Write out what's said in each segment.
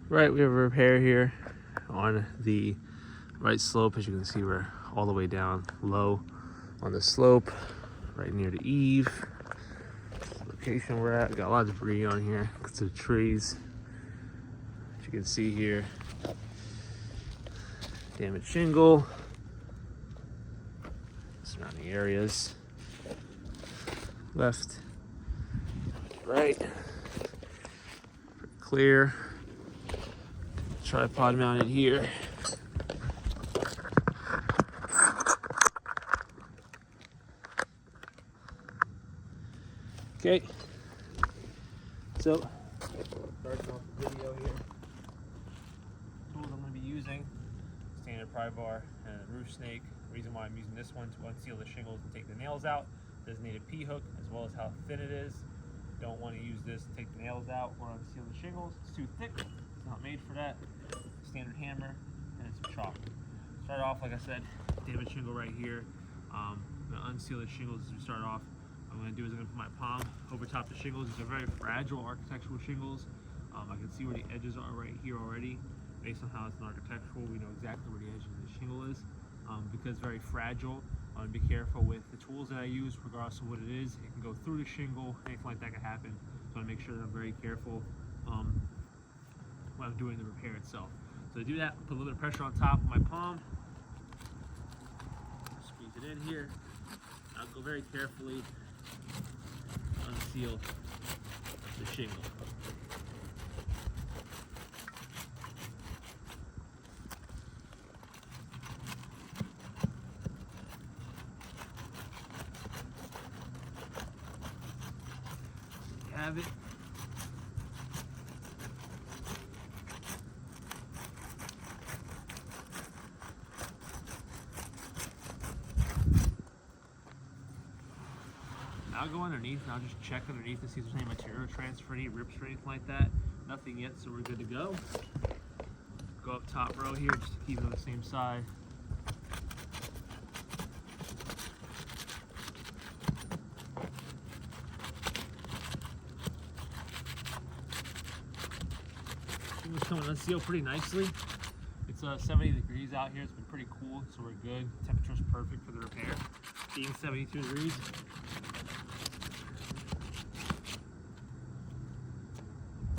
Right, we have a repair here on the right slope. As you can see, we're all the way down low on the slope, right near the eave. Location we're at, we got a lot of debris on here because of the trees. As you can see here, damaged shingle, surrounding areas. Left, right, pretty clear. Tripod mounted here. Okay, so starting off the video here. Tools I'm going to be using: standard pry bar and a roof snake. The reason why I'm using this one to unseal the shingles and take the nails out. Designated P hook, as well as how thin it is. Don't want to use this to take the nails out or unseal the shingles. It's too thick. It's not made for that. Standard hammer and some chalk. Start off, like I said, damaged shingle right here. I'm going to unseal the shingles as we start off. What I'm going to do is I'm going to put my palm over top the shingles. These are very fragile architectural shingles. I can see where the edges are right here already. Based on how it's an architectural, we know exactly where the edge of the shingle is. Because it's very fragile, I want to be careful with the tools that I use, regardless of what it is. It can go through the shingle, anything like that can happen. So I want to make sure that I'm very careful when I'm doing the repair itself. So to do that, put a little bit of pressure on top of my palm. Squeeze it in here. I'll go very carefully unseal the shingle. Have it. Now I'll go underneath and I'll just check underneath to see if there's any material transfer, any rips or anything like that. Nothing yet, so we're good to go. Go up top row here just to keep it on the same side. Shingle's coming unsealed pretty nicely. It's 70 degrees out here. It's been pretty cool, so we're good. Temperature's perfect for the repair, being 72 degrees.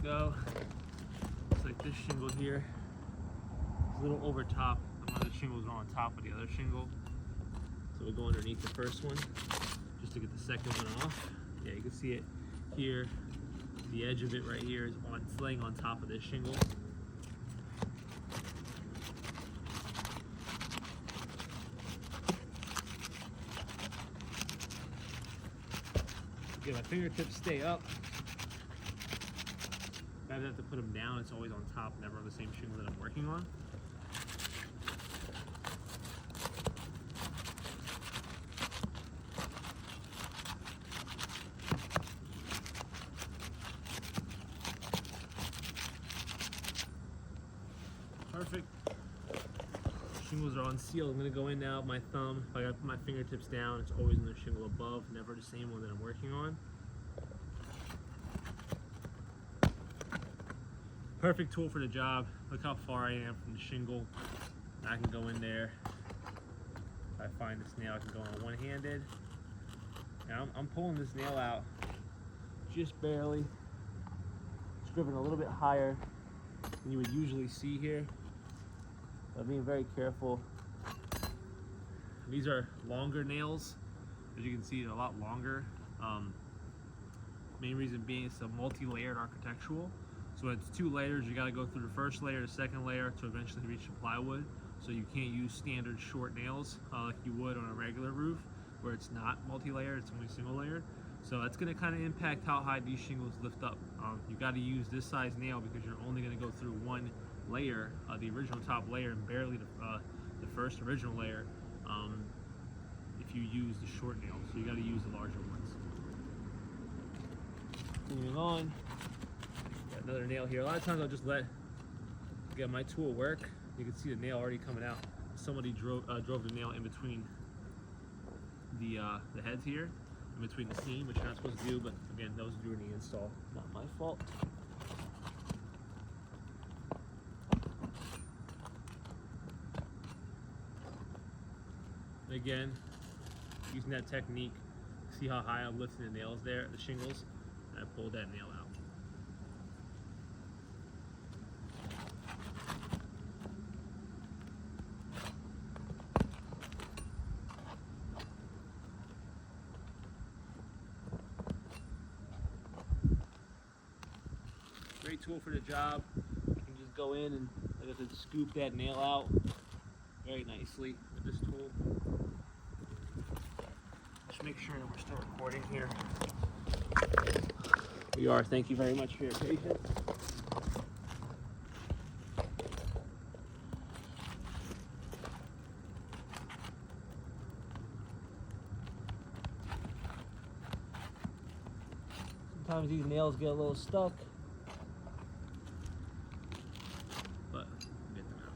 Go. Looks like this shingle here is a little over top. One of the shingles are on top of the other shingle. So we'll go underneath the first one just to get the second one off. Yeah, you can see it here. The edge of it right here is it's laying on top of this shingle. Okay, my fingertips stay up. If I have to put them down, it's always on top, never on the same shingle that I'm working on. Perfect. Shingles are unsealed. I'm going to go in now with my thumb. If I got to put my fingertips down, it's always on the shingle above, never the same one that I'm working on. Perfect tool for the job. Look how far I am from the shingle. I can go in there. If I find this nail, I can go on one-handed. Now I'm pulling this nail out just barely. It's driven a little bit higher than you would usually see here. I'm being very careful. These are longer nails. As you can see, they're a lot longer. Main reason being it's a multi-layered architectural. So it's 2 layers. You got to go through the first layer, the second layer to eventually reach the plywood. So you can't use standard short nails like you would on a regular roof where it's not multi-layered, it's only single layered. So that's going to kind of impact how high these shingles lift up. You got to use this size nail because you're only going to go through one layer, the original top layer, and barely the first original layer if you use the short nails. So you got to use the larger ones. Moving on, got another nail here. A lot of times I'll just get my tool work. You can see the nail already coming out. Somebody drove the nail in between the heads here, in between the seam, which you're not supposed to do, but again, those are doing the install, not my fault. again, using that technique, see how high I'm lifting the nails there, the shingles, and I pulled that nail out. Great tool for the job. You can just go in and, like I said, scoop that nail out very nicely with this tool. Just make sure that we're still recording here. We are. Thank you very much for your patience. Sometimes these nails get a little stuck, but we'll get them out.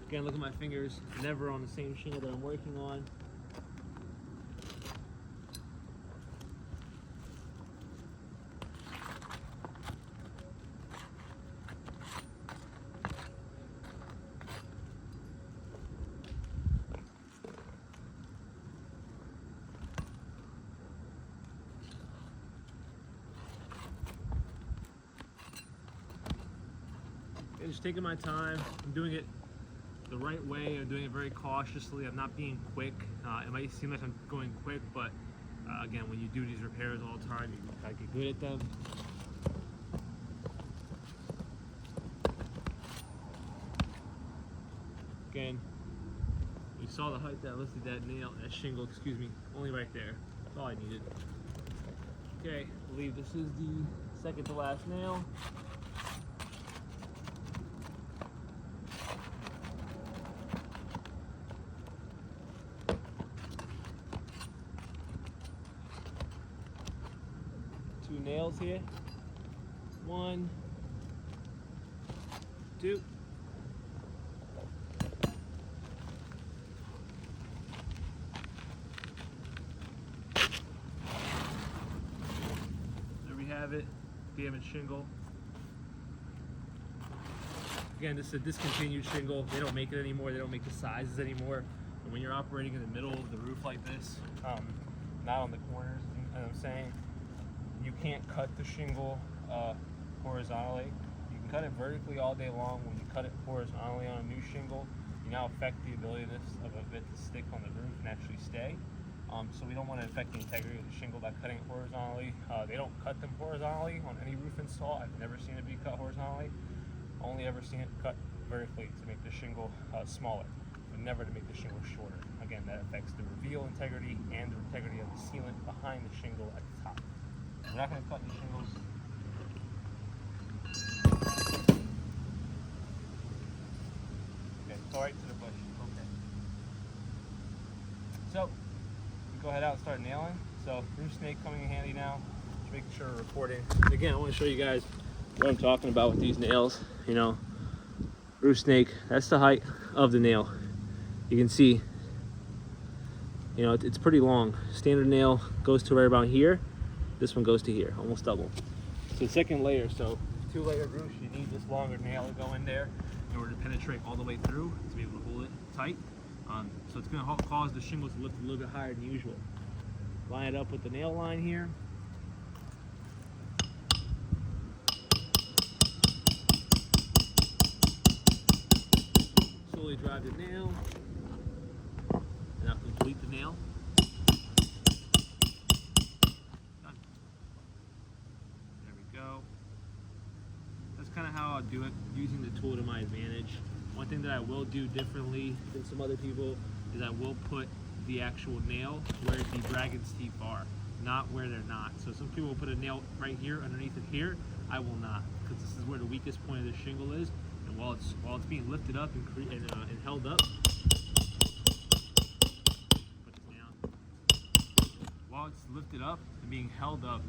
Again, look at my fingers, never on the same shingle that I'm working on. And just taking my time. I'm doing it the right way. I'm doing it very cautiously. I'm not being quick. It might seem like I'm going quick, but again, when you do these repairs all the time, you gotta get good at them. Again, you saw the height that I lifted that nail, that shingle, excuse me, only right there. That's all I needed. Okay, I believe this is the second to last nail. Two nails here. 1, 2. There we have it, damaged shingle. Again, this is a discontinued shingle. They don't make it anymore. They don't make the sizes anymore. And when you're operating in the middle of the roof like this, not on the corners, you know what I'm saying, you can't cut the shingle horizontally. You can cut it vertically all day long. When you cut it horizontally on a new shingle, you now affect the ability of it to stick on the roof and actually stay. So we don't want to affect the integrity of the shingle by cutting it horizontally. They don't cut them horizontally on any roof install. I've never seen it be cut horizontally. Only ever seen it cut vertically to make the shingle smaller, but never to make the shingle shorter. Again, that affects the reveal integrity and the integrity of the sealant behind the shingle at the top. We're not going to cut the shingles. Okay, go right to the bush. Okay. So, we go ahead out and start nailing. So, roof snake coming in handy now. Just making sure we're recording. Again, I want to show you guys what I'm talking about with these nails. You know, roof snake, that's the height of the nail. You can see, you know, it's pretty long. Standard nail goes to right about here. This one goes to here, almost double. So second layer, so 2-layer roof, you need this longer nail to go in there in order to penetrate all the way through to be able to hold it tight. So it's going to cause the shingles to lift a little bit higher than usual. Line it up with the nail line here. Slowly drive the nail, and I'll complete the nail. Done. There we go. That's kind of how I'll do it, using the tool to my advantage. One thing that I will do differently than some other people is I will put the actual nail where the dragon's teeth are, not where they're not. So some people will put a nail right here underneath it here. I will not, because this is where the weakest point of the shingle is. And while it's being lifted up and held up, put it down. While it's lifted up and being held up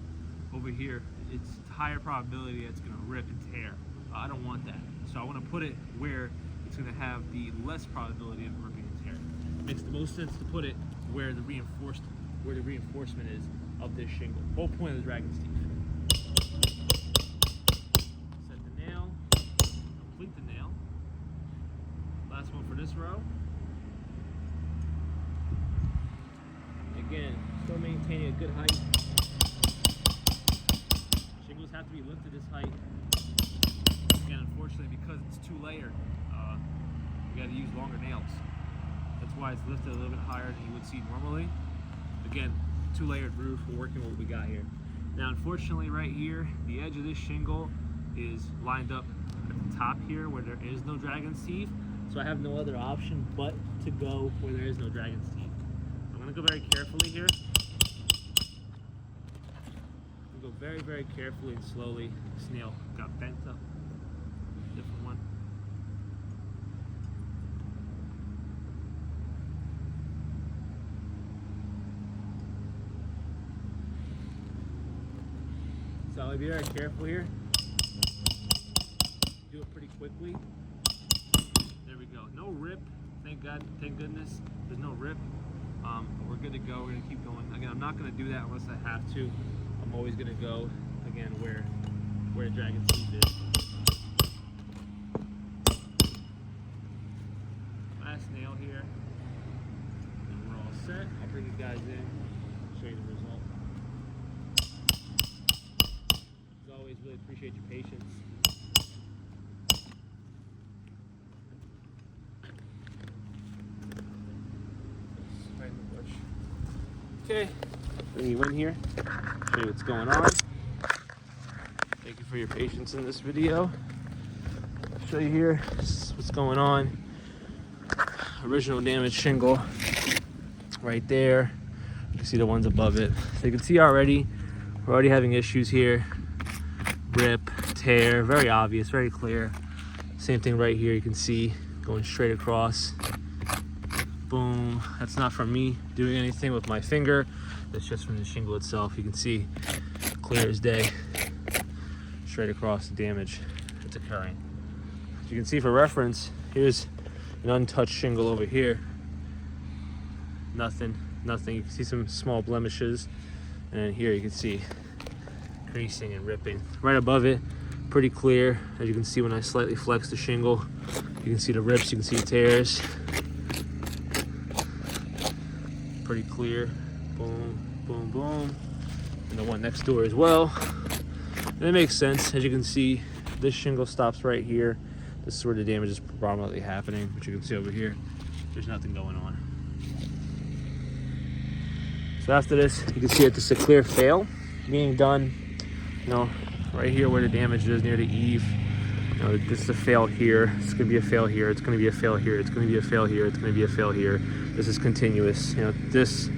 over here, it's higher probability that it's going to rip and tear. I don't want that, so I want to put it where it's going to have the less probability of ripping and tearing. It makes the most sense to put it where the reinforcement is of this shingle. Whole point of the dragon's teeth. Set the nail, complete the nail. Last one for maintaining a good height. Shingles have to be lifted this height. Again, unfortunately, because it's 2-layered, we got to use longer nails. That's why it's lifted a little bit higher than you would see normally. Again, 2-layered roof, we're working with what we got here. Now, unfortunately, right here, the edge of this shingle is lined up at the top here where there is no dragon's teeth. So I have no other option but to go where there is no dragon's teeth. I'm gonna go very carefully here. Go very, very carefully and slowly. This nail got bent up. Different one. So I'll be very careful here. Do it pretty quickly. There we go. No rip. Thank God. Thank goodness. There's no rip. We're good to go. We're gonna keep going. Again, I'm not gonna do that unless I have to. I'm always gonna go again where the dragon's teeth is. Last nail here, and we're all set. I'll bring you guys in, show you the result. As always, really appreciate your patience. Right in the bush. Okay, bring you in here, show you what's going on. Thank you for your patience in this video. I'll show you here what's going on. Original damaged shingle right there. You can see the ones above it. So you can see already, we're already having issues here. Rip, tear, very obvious, very clear. Same thing right here, you can see going straight across. Boom. That's not from me doing anything with my finger. That's just from the shingle itself. You can see clear as day, straight across the damage that's occurring. As you can see for reference, here's an untouched shingle over here. Nothing. You can see some small blemishes. And then here you can see creasing and ripping. Right above it, pretty clear. As you can see when I slightly flex the shingle, you can see the rips, you can see the tears. Pretty clear. Boom, boom, boom. And the one next door as well. And it makes sense. As you can see, this shingle stops right here. This is where the damage is predominantly happening. But you can see over here, there's nothing going on. So after this, you can see that this is a clear fail being done. You know, right here where the damage is near the eave. You know, this is a fail here. It's gonna be a fail here. It's gonna be a fail here. It's gonna be a fail here. It's gonna be a fail here. This is continuous. You know, it's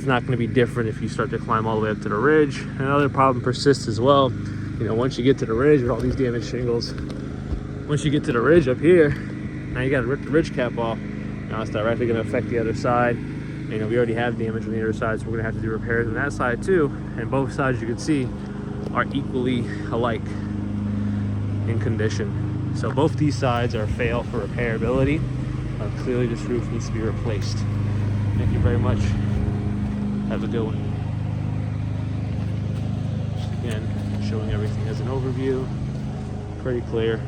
not gonna be different if you start to climb all the way up to the ridge. Another problem persists as well. You know, once you get to the ridge with all these damaged shingles, once you get to the ridge up here, now you gotta rip the ridge cap off. Now it's directly gonna affect the other side. You know, we already have damage on the other side, so we're gonna have to do repairs on that side too. And both sides, you can see, are equally alike in condition. So both these sides are fail for repairability. Clearly this roof needs to be replaced. Thank you very much. Have a good one. Just again, showing everything as an overview. Pretty clear.